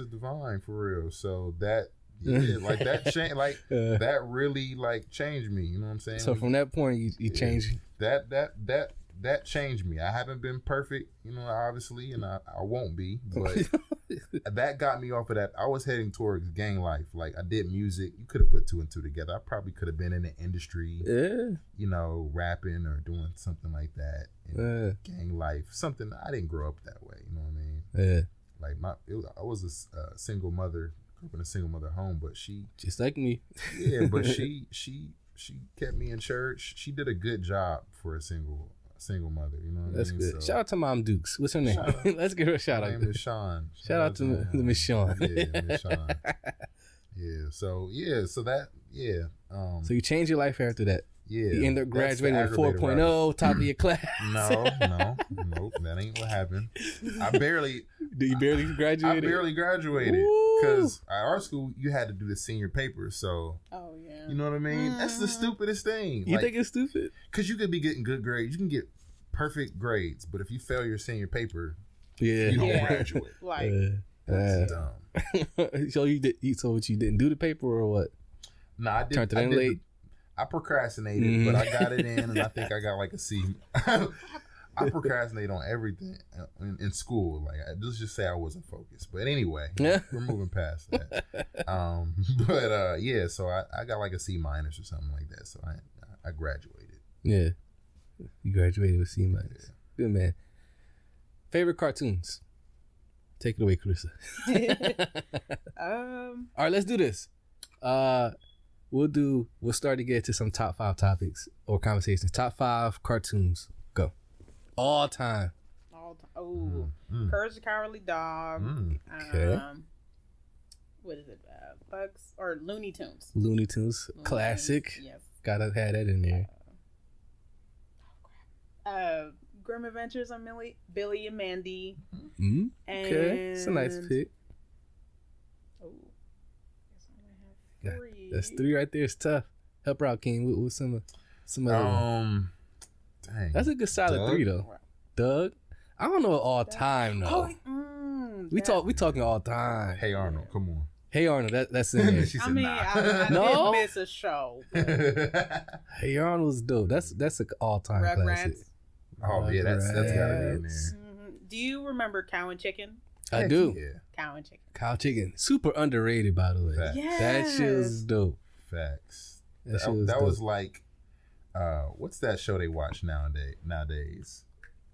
divine for real. So that, like that changed, like that really like changed me. You know what I'm saying?
So from that point, you changed.
That changed me. I haven't been perfect, you know, obviously, and I won't be, but that got me off of that. I was heading towards gang life. Like, I did music. You could have put two and two together. I probably could have been in the industry, you know, rapping or doing something like that. Gang life, something. I didn't grow up that way. You know what I mean? Like I was a single mother, grew up in a single mother home, but she
just like me.
Yeah, but she kept me in church. She did a good job for a single mother. You know what
That's
I mean?
good. Shout out to Mom Dukes. What's her name? Let's give her a shout out.
Her name is Sean.
Shout out to Miss Sean.
Yeah, Miss Sean. So that.
So you changed your life after that.
Yeah.
You ended up graduating with 4.0, top of your class.
Nope, that ain't what happened.
You barely graduated?
I barely graduated. Because at our school, you had to do the senior paper. So, you know what I mean? That's the stupidest thing.
You think it's stupid?
Because you could be getting good grades. You can get perfect grades. But if you fail your senior paper,
you
don't graduate.
Like,
that's dumb.
So you didn't do the paper or what?
No, I did.
Turned it in late?
I procrastinated, but I got it in, and I think I got like a C. I procrastinate on everything in school. Like, let's just say I wasn't focused. But anyway, we're moving past that. So I got like a C- or something like that. So I graduated.
Yeah, you graduated with C-. Yeah. Good man. Favorite cartoons? Take it away, Clarissa. All right, let's do this. We'll start to get to some top 5 topics or conversations. Top 5 cartoons. Go. All time.
Courage the Cowardly Dog.
Okay.
What is it? Bugs or Looney Tunes.
Looney Tunes. Classic.
Yes.
Gotta have that in there.
Grim Adventures on Billy and Mandy.
Mm-hmm. Okay, it's a nice pick.
Oh, guess I'm gonna have 3.
That's 3 right there. It's tough. Help her out, King. With some other
dang.
That's a good solid
Doug?
3 though. Doug. I don't know all time though. We talking all time.
Hey Arnold, come on.
Hey Arnold, that's in there.
She said,
I mean,
nah.
I
No?
did miss a show. But
Hey Arnold was dope. That's an all time classic.
Rugrats.
Oh yeah, that's gotta be in there.
Do you remember Cow and Chicken?
I do.
Yeah.
Cow and Chicken.
Cow Chicken, super underrated by the way.
Facts.
That shit was dope.
Facts.
That shit was
That
dope.
was like, what's that show they watch nowadays?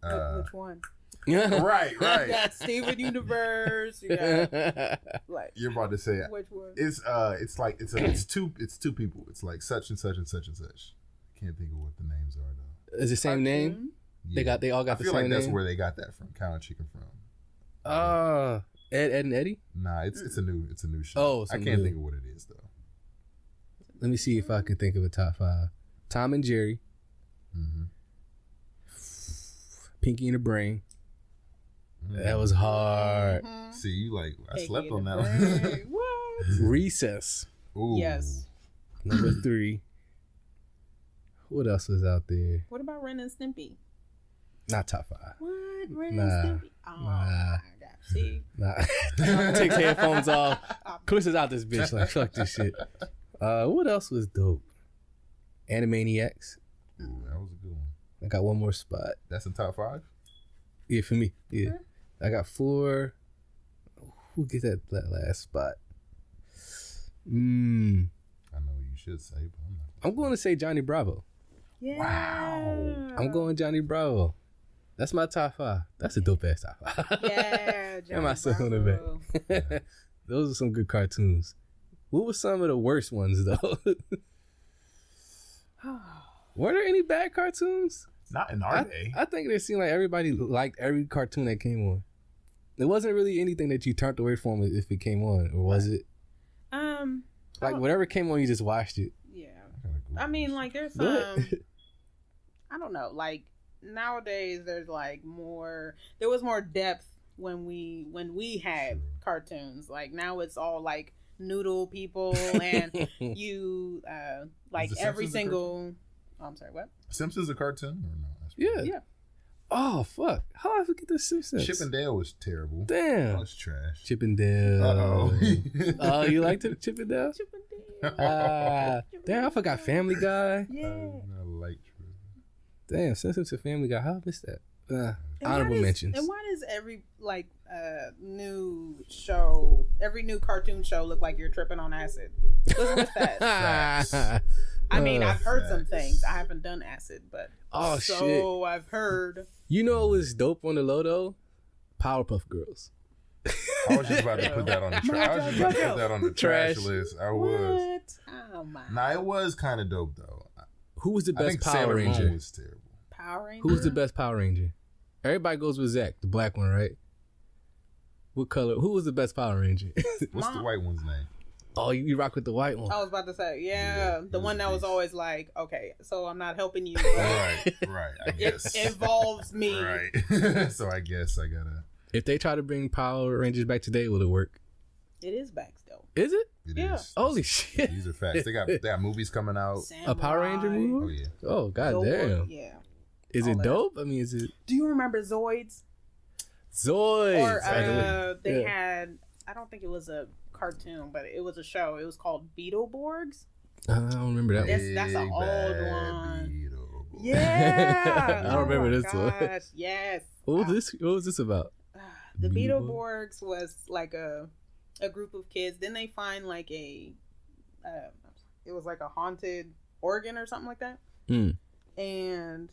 Which one?
Right.
You got Steven Universe. You got like.
You're about to say
Which one?
it's two people. It's like such and such and such and such. Can't think of what the names are though.
Is the same name?
Yeah.
They all got the same name.
I feel like that's where they got that from. Cow and Chicken from.
Ed and Eddie.
Nah, it's a new show.
Oh,
I can't think of what it is though.
Let me see if I can think of a top 5. Tom and Jerry.
Mm-hmm.
Pinky and the Brain. That was hard.
See, you like I
Pinky
slept on
and
that
the
one.
Brain. What?
Recess.
Ooh.
Yes.
Number 3. What else was out there?
What about Ren and Stimpy?
Not top 5.
What? Ren
Nah.
and Stimpy? Oh my God. See?
Nah. Takes headphones off. Chris is out this bitch. Like, fuck this shit. What else was dope? Animaniacs.
Ooh, that was a good one.
I got one more spot.
That's in top 5?
Yeah, for me. Yeah. I got 4. Who gets that last spot?
I know what you should say, but I'm not.
I'm going to say Johnny Bravo.
Yeah.
Wow.
I'm going Johnny Bravo. That's my top 5. That's a dope ass top 5.
Yeah.
Am I still on the
Bravo.
back? Those are some good cartoons. What were some of the worst ones though? Were there any bad cartoons?
Not in our day.
I think it seemed like everybody liked every cartoon that came on. There wasn't really anything that you turned away from if it came on, or was it? Like whatever came on, you just watched it.
Yeah. I mean, like there's
Go
some. I don't know. Like nowadays, there's like more. There was more depth when we had cartoons. Like now, it's all like noodle people, and you like
the
every
Simpsons a
single. Oh, I'm sorry. What?
Simpsons a cartoon or no?
Yeah.
Yeah.
Oh fuck! How did I forget the Simpsons?
Chip and Dale was terrible.
Damn.
That was trash.
Chip and Dale. Oh, you liked it, Chip and Dale?
Chip and Dale.
Damn, I forgot Family Guy.
Yeah.
I like
Damn, Simpsons to Family Guy. How I missed that?
And
Honorable
why does-
mentions.
And why does every like new show, every new cartoon show look like you're tripping on acid? What's with that? I mean, I've heard some things. I haven't done acid, but
Oh,
so
shit.
I've heard.
You know what was dope on the low though? Powerpuff Girls.
I was just about to put that on the trash. I was just about to put that on the trash
Trash.
list. I was.
What? Oh my.
Nah, it was kind of dope though.
Who was the
I
best
think
Power
Sailor
Ranger?
Moon was terrible.
Power Rangers.
Who was the best Power Ranger? Everybody goes with Zach, the black one, right? What color? Who was the best Power Ranger?
What's the white one's name?
Oh, you rock with the white one.
I was about to say, yeah, the one that was always like, okay, so I'm not helping you. But
Right. I guess.
it involves me.
Right. So I guess I gotta.
If they try to bring Power Rangers back today, will it work?
It is back still.
Is it?
It
Yeah.
is.
Holy shit.
These are facts. They got movies coming out.
A Power Ranger
Samurai,
movie?
Oh yeah.
Oh, goddamn.
Yeah.
Is
all
it
that.
dope? I mean, is it
Do you remember Zoids?
Zoids?
Or they
Yeah.
had, I don't think it was a cartoon, but it was a show. It was called Beetleborgs.
I don't remember that one.
That's an
Big
old
Bad
one.
Beetleborgs.
Yeah.
I don't remember
my
this one.
gosh, yes.
What was this about?
The
Beetleborgs?
Beetleborgs was like a group of kids. Then they find like it was like a haunted organ or something like that. And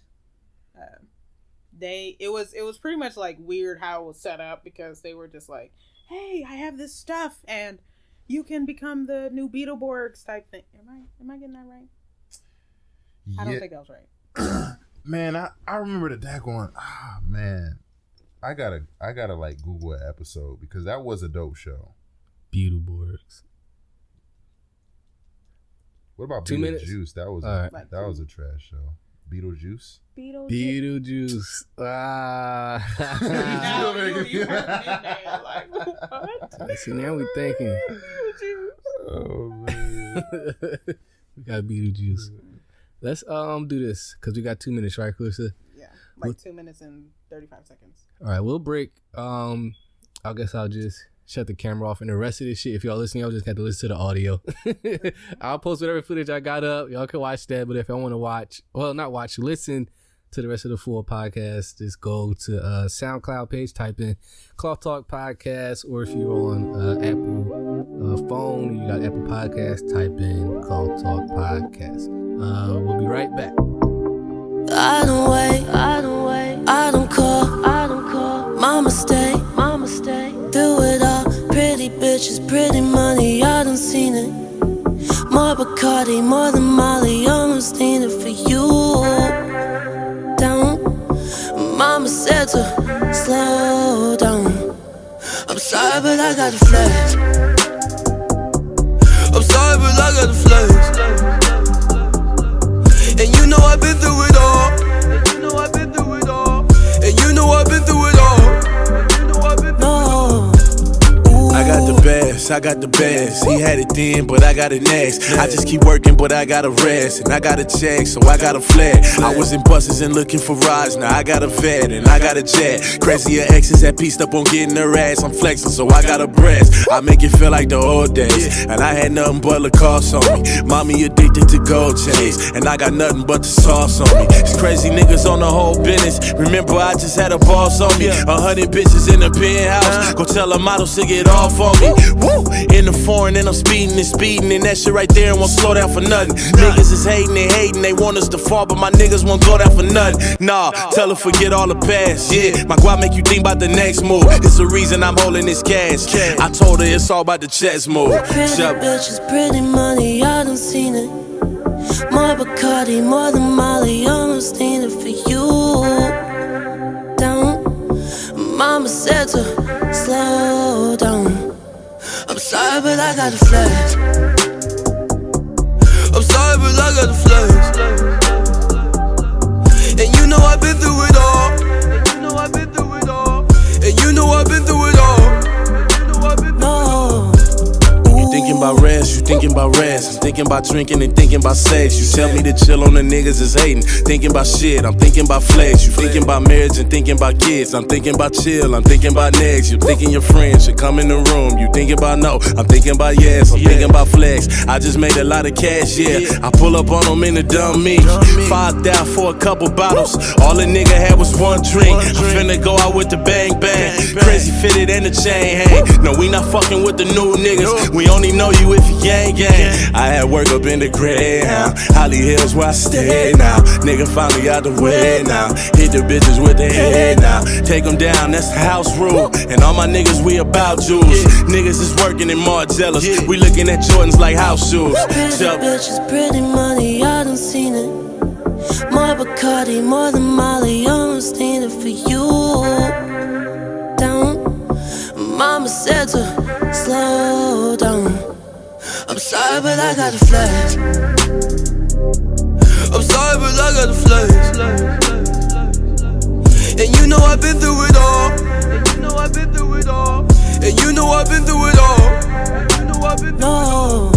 it was pretty much like weird how it was set up, because they were just like, hey, I have this stuff and you can become the new Beetleborgs type thing. Am I getting that right? I don't think I was right.
Man, I remember the daggone. Ah, man, I gotta like Google an episode, because that was a dope show.
Beetleborgs.
What about
2 minutes?
Beetlejuice? That was
All right.
that was a trash show. Beetlejuice.
Beetlejuice. Ah.
You heard me there, like, what?
See, now we thinking.
Oh man.
We got Beetlejuice. Let's do this because we got 2 minutes, right, Clarissa?
Yeah, like 2 minutes and 35 seconds.
All right, we'll break. I guess I'll just shut the camera off, and the rest of this shit, if y'all listening, y'all just have to listen to the audio. I'll post whatever footage I got up. Y'all can watch that, but if y'all want to watch, well, not watch, listen to the rest of the full podcast, just go to SoundCloud page, type in Cloth Talk Podcast, or if you're on Apple phone, you got Apple Podcast, type in Cloth Talk Podcast. We'll be right back.
I don't wait, I don't wait, I don't call, I don't call. Mama stay, do it all. Pretty bitches, pretty money, I done seen it. More Bacardi, more than Molly, almost need it for you. Down, Mama said to slow down. I'm sorry, but I got a flash. I'm sorry, but I got a flash. And you know I've been through it all. And you know I've been through it all. And you know I've been through it all. No.
I got the best, he had it then, but I got it next. I just keep working, but I gotta rest. And I got a check, so I got a flex. I was in buses and looking for rides, now I got a vet and I got a jet. Crazier exes that pieced up on getting her ass. I'm flexing, so I got a breast. I make it feel like the old days, and I had nothing but Lacoste on me. Mommy addicted to gold chains, and I got nothing but the sauce on me. It's crazy niggas on the whole business. Remember, I just had a boss on me. 100 bitches in the penthouse, go tell a models to get off on me. Woo! In the foreign and I'm speeding, and that shit right there won't slow down for nothing. Niggas is hating, they want us to fall, but my niggas won't go down for nothing. Nah, tell her forget all the past. Yeah, my guap make you think about the next move. It's the reason I'm holding this cash. I told her it's all about the chess move.
Pretty bitches, pretty money, I done seen it. More Bacardi, more than Molly, almost need it for you. Down, Mama said to slow down. I'm sorry, but I got a flash. I'm sorry, but I got a flash. And you know I've been through it all. And you know I've been through it all. And you know I've been through it all. No.
You thinking about rest, you thinking about rest. I'm thinking about drinking and thinking about sex. You tell me to chill on the niggas is hating. Thinking about shit, I'm thinking about flex. You thinking about marriage and thinking about kids. I'm thinking about chill, I'm thinking about next. You thinking your friends should come in the room. You thinking about no, I'm thinking about yes. I'm thinking about flex. I just made a lot of cash, yeah. I pull up on them in the dumb me. 5 out for a couple bottles. All a nigga had was one drink. I'm finna go out with the bang bang. Crazy fitted and the chain hang. No, we not fucking with the new niggas. We only know you if you gang gang. I had work up in the Greyhound, Holly Hills where I stay now. Nigga finally out the way now. Hit the bitches with the head now. Take them down, that's the house rule. And all my niggas, we about jewels. Niggas is working in Margellas. We looking at Jordans like house shoes.
Pretty bitches, pretty money, I done seen it. More Bacardi, more than Molly, almost need it for you. Down, Mama said to slow down. I'm sorry, but I got a flash. I'm sorry, but I got a flash. And you know I've been through it all. And you know I've been through it all. And you know I've been through it all. No.